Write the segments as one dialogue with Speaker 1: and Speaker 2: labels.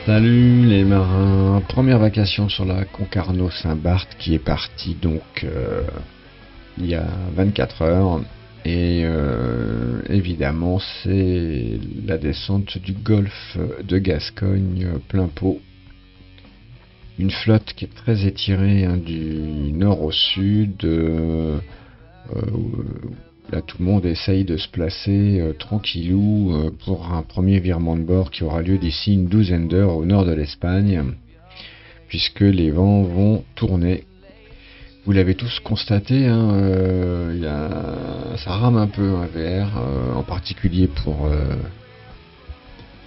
Speaker 1: Salut les marins, première vacation sur la Concarneau-Saint-Barth qui est partie il y a 24 heures et évidemment c'est la descente du golfe de Gascogne plein pot. Une flotte qui est très étirée du nord au sud. Là, tout le monde essaye de se placer tranquillou pour un premier virement de bord qui aura lieu d'ici une douzaine d'heures au nord de l'Espagne, puisque les vents vont tourner. Vous l'avez tous constaté, hein, ça rame un peu un VR, en particulier pour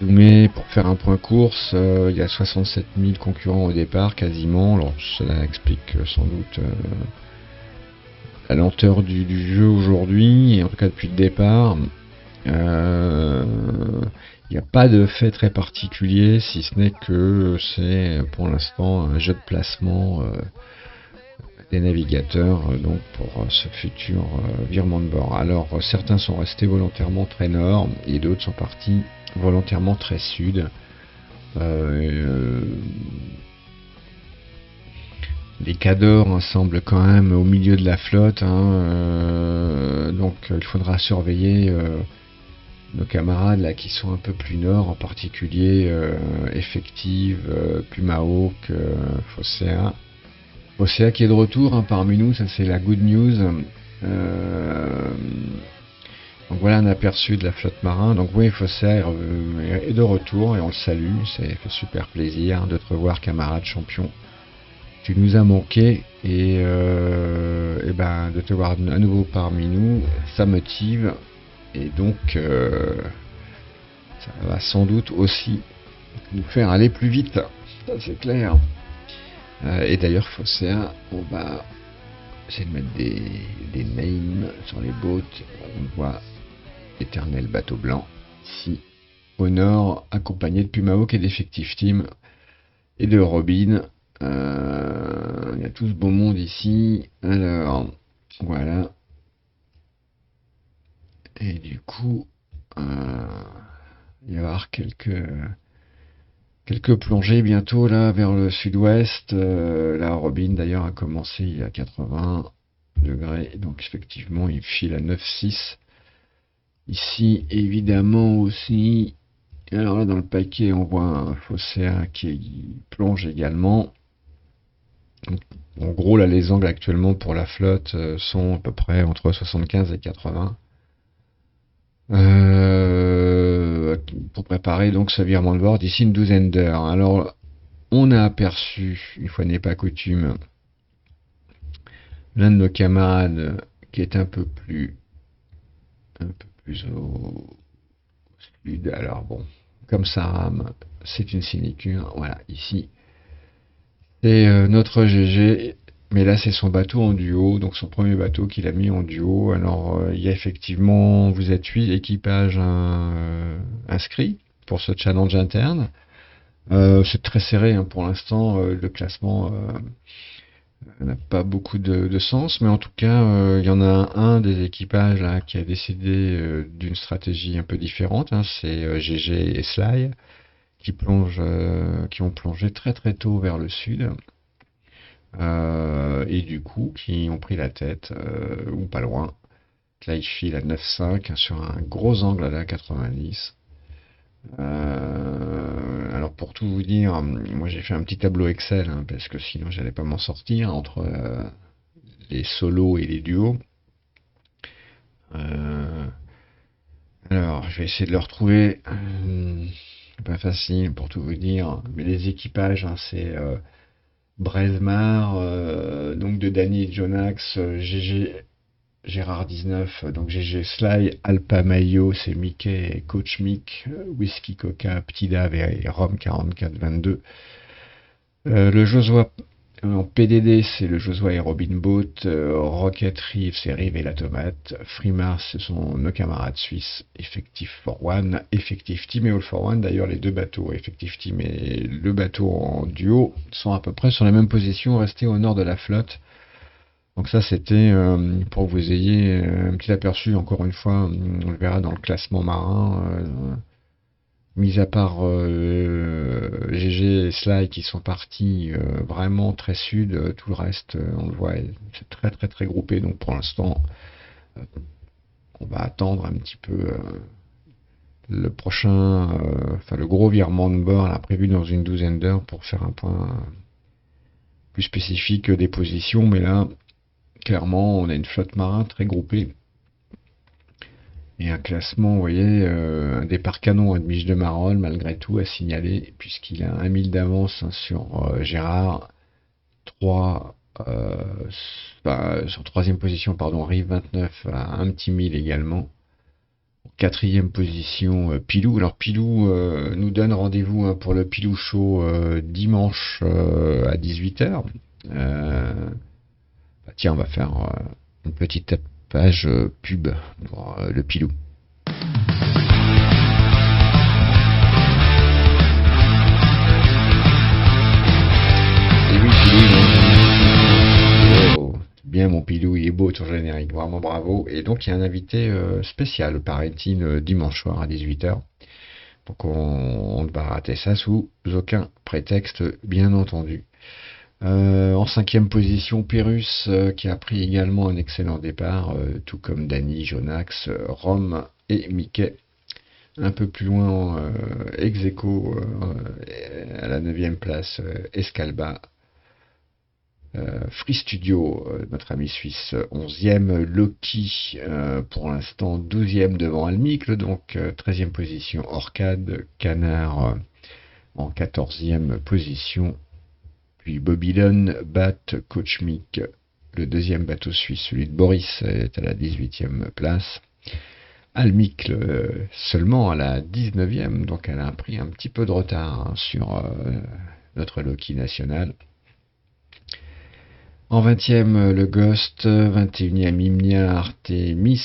Speaker 1: zoomer, pour faire un point course. Il y a 67 000 concurrents au départ, quasiment. Alors, cela explique sans doute la lenteur du jeu aujourd'hui, et en tout cas depuis le départ. Il n'y a pas de fait très particulier, si ce n'est que c'est pour l'instant un jeu de placement des navigateurs donc pour ce futur virement de bord. Alors certains sont restés volontairement très nord et d'autres sont partis volontairement très sud. Les cadors semblent quand même au milieu de la flotte, donc il faudra surveiller nos camarades là qui sont un peu plus nord, en particulier Effective, Pumahawk, Fossea. Fossea qui est de retour parmi nous, ça c'est la good news. Donc voilà un aperçu de la flotte marin. Donc oui, Fossea est de retour et on le salue, ça fait super plaisir de te revoir, camarade champion. Tu nous as manqué et de te voir à nouveau parmi nous, ça motive et donc ça va sans doute aussi nous faire aller plus vite, ça c'est clair. Et d'ailleurs Fossea, on va essayer de mettre des names sur les boats. On voit Éternel Bateau Blanc ici au nord, accompagné de Pumahawk et d'Effective Team et de Robin. Il y a tout ce beau monde ici. Alors, voilà. Et du coup, il va y avoir quelques plongées bientôt là vers le sud-ouest. Là, Robin d'ailleurs a commencé il y a 80 degrés. Donc effectivement, il file à 9,6. Ici, évidemment aussi. Alors là, dans le paquet, on voit un Fossea qui plonge également. En gros, là, les angles actuellement pour la flotte sont à peu près entre 75 et 80. Pour préparer donc ce virement de bord d'ici une douzaine d'heures. Alors, on a aperçu, une fois n'est pas coutume, l'un de nos camarades qui est un peu plus au sud. Alors bon, comme ça rame, c'est une sinécure. Voilà, ici. C'est notre GG, mais là c'est son bateau en duo, donc son premier bateau qu'il a mis en duo. Alors il y a effectivement, vous êtes 8 équipages inscrits pour ce challenge interne. C'est très serré pour l'instant, le classement n'a pas beaucoup de sens, mais en tout cas il y en a un des équipages là qui a décidé d'une stratégie un peu différente, c'est GG et Sly qui ont plongé très très tôt vers le sud et du coup qui ont pris la tête ou pas loin. Là ils filent à 9,5 sur un gros angle à la 90. Alors pour tout vous dire, moi j'ai fait un petit tableau Excel parce que sinon j'allais pas m'en sortir entre les solos et les duos. Alors je vais essayer de le retrouver. Pas facile pour tout vous dire, mais les équipages, c'est Brezmar, donc de Danny Jonax, GG Gérard 19, donc GG Sly, Alpa Mayo, c'est Mickey et Coach Mick, Whisky Coca, Petit Dave et Rome 4422. Le Josua en PDD, c'est le Josua et Robin Boat. Rocket Reef, c'est Rive et la Tomate. Freemars, ce sont nos camarades suisses. Effective for One, Effective Team et All for One. D'ailleurs, les deux bateaux, Effective Team et le bateau en duo, sont à peu près sur la même position, restés au nord de la flotte. Donc ça, c'était pour que vous ayez un petit aperçu. Encore une fois, on le verra dans le classement marin. mis à part GG et Sly qui sont partis vraiment très sud, tout le reste, on le voit, c'est très très très groupé. Donc pour l'instant, euh, on va attendre un petit peu le prochain, enfin le gros virement de bord, là, prévu dans une douzaine d'heures pour faire un point plus spécifique des positions. Mais là, clairement, on a une flotte marin très groupée. Et un classement, vous voyez, un départ canon à Miche de Marolles, malgré tout, à signaler, puisqu'il a 1 000 d'avance sur Gérard, 3, sur troisième position, pardon, Rive 29 à un petit 1000 également. Quatrième position, Pilou. Alors Pilou nous donne rendez-vous hein, pour le Pilou Show dimanche à 18h. Tiens, on va faire une petite page pub pour le Pilou. Et oui, Pilou, oh, bien mon Pilou, il est beau ton générique, vraiment bravo. Et donc il y a un invité spécial, paraît-il, dimanche soir à 18h. Donc on ne va rater ça sous aucun prétexte, bien entendu. En cinquième position, Pyrrhus, qui a pris également un excellent départ, tout comme Danny, Jonax, Rome et Mickey. Un peu plus loin, ex aequo, à la 9e place, Escalba. Free Studio, notre ami suisse, 11e. Loki, pour l'instant, 12e devant Almicle, donc 13e position. Orcade, Canard, en 14e position. Puis Babylon, Bat, Coach Mick, le deuxième bateau suisse, celui de Boris, est à la 18e place. Almicle seulement à la 19e, donc elle a pris un petit peu de retard hein, sur notre Loki national. En 20e, le Ghost, 21e, Imnia, Artemis,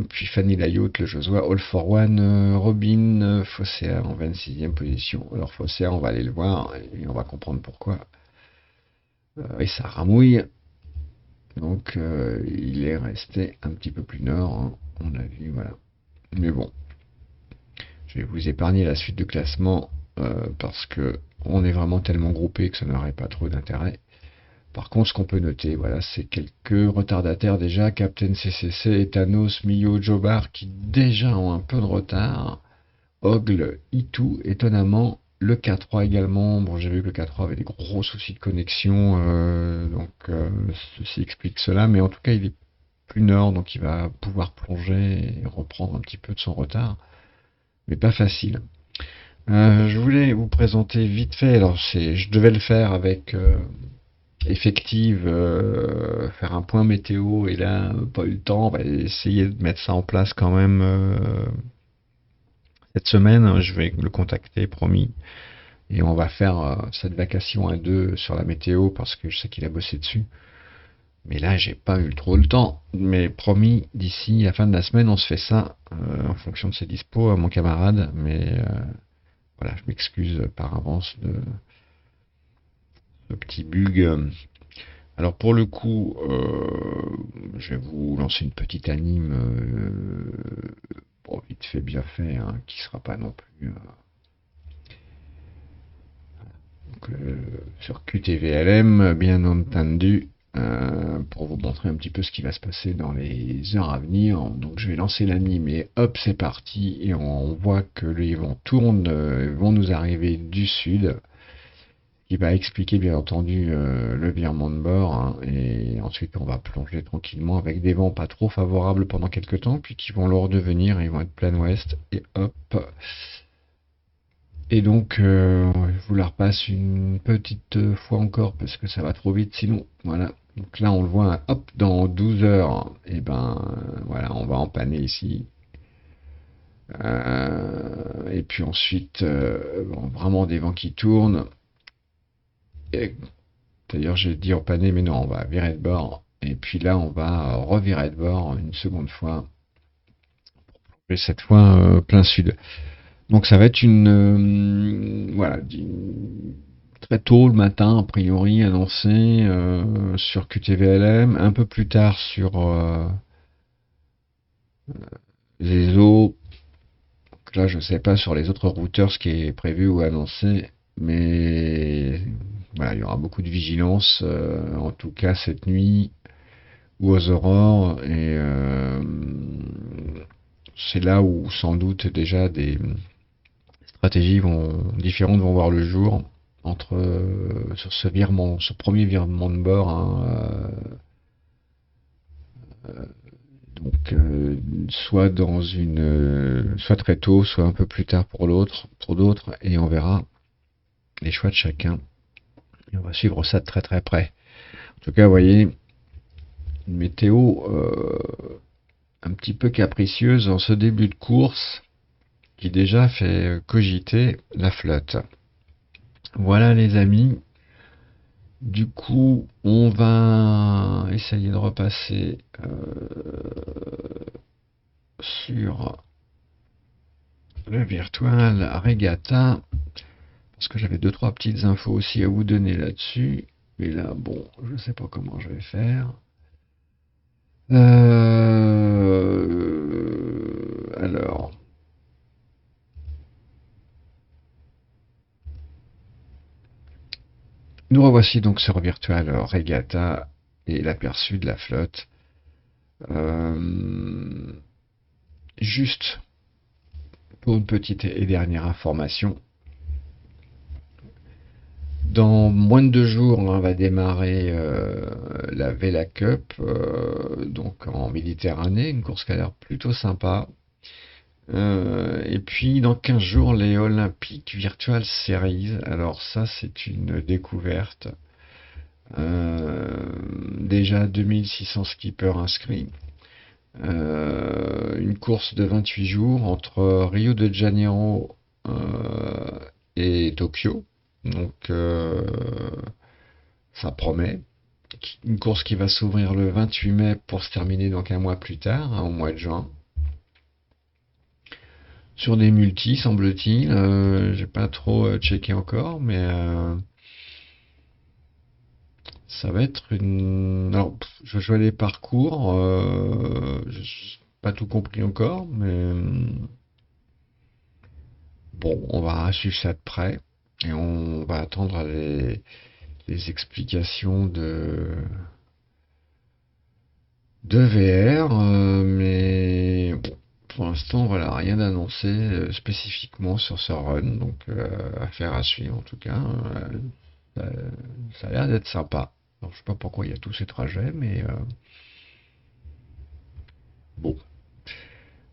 Speaker 1: puis Fanny Layotte, le Josua, All for One, Robin, Fossea en 26e position. Alors Fossea, on va aller le voir et on va comprendre pourquoi. Et ça ramouille. Donc il est resté un petit peu plus nord, hein, on a vu, voilà. Mais bon, je vais vous épargner la suite de classement parce que on est vraiment tellement groupé que ça n'aurait pas trop d'intérêt. Par contre, ce qu'on peut noter, voilà, c'est quelques retardataires déjà, Captain CCC, Ethanos, Mio, Jobar, qui déjà ont un peu de retard. Ogle, Itu, étonnamment, le K3 également. Bon, j'ai vu que le K3 avait des gros soucis de connexion, donc ceci explique cela, mais en tout cas, il est plus nord, donc il va pouvoir plonger et reprendre un petit peu de son retard, mais pas facile. Je voulais vous présenter vite fait, alors je devais le faire avec effective, faire un point météo, et là, pas eu le temps, on va essayer de mettre ça en place quand même cette semaine, je vais le contacter, promis, et on va faire cette vacation à deux sur la météo, parce que je sais qu'il a bossé dessus. Mais là, j'ai pas eu trop le temps. Mais promis, d'ici la fin de la semaine, on se fait ça en fonction de ses dispos à mon camarade. Mais voilà, je m'excuse par avance de ce petit bug. Alors pour le coup, je vais vous lancer une petite anime, bon, vite fait, bien fait, hein, qui sera pas non plus donc, sur QTVLM, bien entendu. Pour vous montrer un petit peu ce qui va se passer dans les heures à venir. Donc je vais lancer l'anime et hop, c'est parti. Et on voit que les vents tournent, vont nous arriver du sud, qui va expliquer bien entendu le virement de bord, hein. Et ensuite on va plonger tranquillement avec des vents pas trop favorables pendant quelques temps, puis qui vont le redevenir, ils vont être plein ouest, et hop. Et donc, je vous la repasse une petite fois encore parce que ça va trop vite sinon. Voilà. Donc là, on le voit, hop, dans 12 heures, et ben voilà, on va empanner ici. Et puis ensuite, bon, vraiment des vents qui tournent. Et, d'ailleurs, j'ai dit empanner, mais non, on va virer de bord. Et puis là, on va revirer de bord une seconde fois. Et cette fois, plein sud. Donc ça va être voilà, très tôt le matin, a priori, annoncé sur QTVLM, un peu plus tard sur Zezo, Là, je ne sais pas sur les autres routeurs ce qui est prévu ou annoncé, mais voilà, il y aura beaucoup de vigilance, en tout cas cette nuit ou aux aurores, et c'est là où sans doute déjà des stratégies différentes vont voir le jour entre sur ce premier virement de bord, hein, donc soit soit très tôt, soit un peu plus tard pour d'autres, et on verra les choix de chacun. Et on va suivre ça de très très près. En tout cas, vous voyez, une météo un petit peu capricieuse en ce début de course qui déjà fait cogiter la flotte. Voilà les amis. Du coup, on va essayer de repasser sur le Virtual Regatta, parce que j'avais deux trois petites infos aussi à vous donner là-dessus. Mais là, bon, je sais pas comment je vais faire. Alors, nous revoici donc sur Virtual Regatta et l'aperçu de la flotte. Juste pour une petite et dernière information, dans moins de 2 jours, on va démarrer la Vela Cup, donc en Méditerranée, une course qui a l'air plutôt sympa. Et puis dans 15 jours, les Olympiques Virtual Series. Alors ça, c'est une découverte. Déjà 2600 skippers inscrits. Une course de 28 jours entre Rio de Janeiro et Tokyo. Donc ça promet. Une course qui va s'ouvrir le 28 mai pour se terminer donc un mois plus tard, hein, au mois de juin. Sur des multis, semble-t-il. J'ai pas trop checké encore, mais ça va être une. Alors, je vois les parcours. Je n'ai pas tout compris encore, mais bon, on va suivre ça de près et on va attendre les explications de VR, mais bon, pour l'instant, voilà, rien d'annoncé spécifiquement sur ce run, donc affaire à suivre en tout cas. Ça, ça a l'air d'être sympa. Alors, je sais pas pourquoi il y a tous ces trajets, mais bon.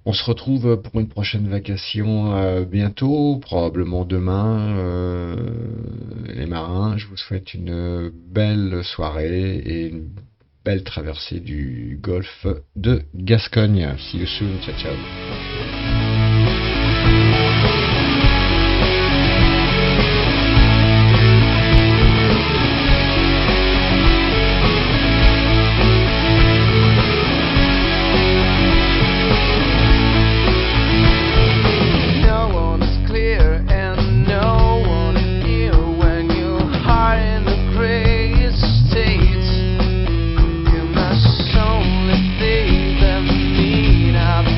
Speaker 1: On se retrouve pour une prochaine vacation bientôt, probablement demain. Les marins, je vous souhaite une belle soirée et une belle traversée du golfe de Gascogne. See you soon, ciao ciao.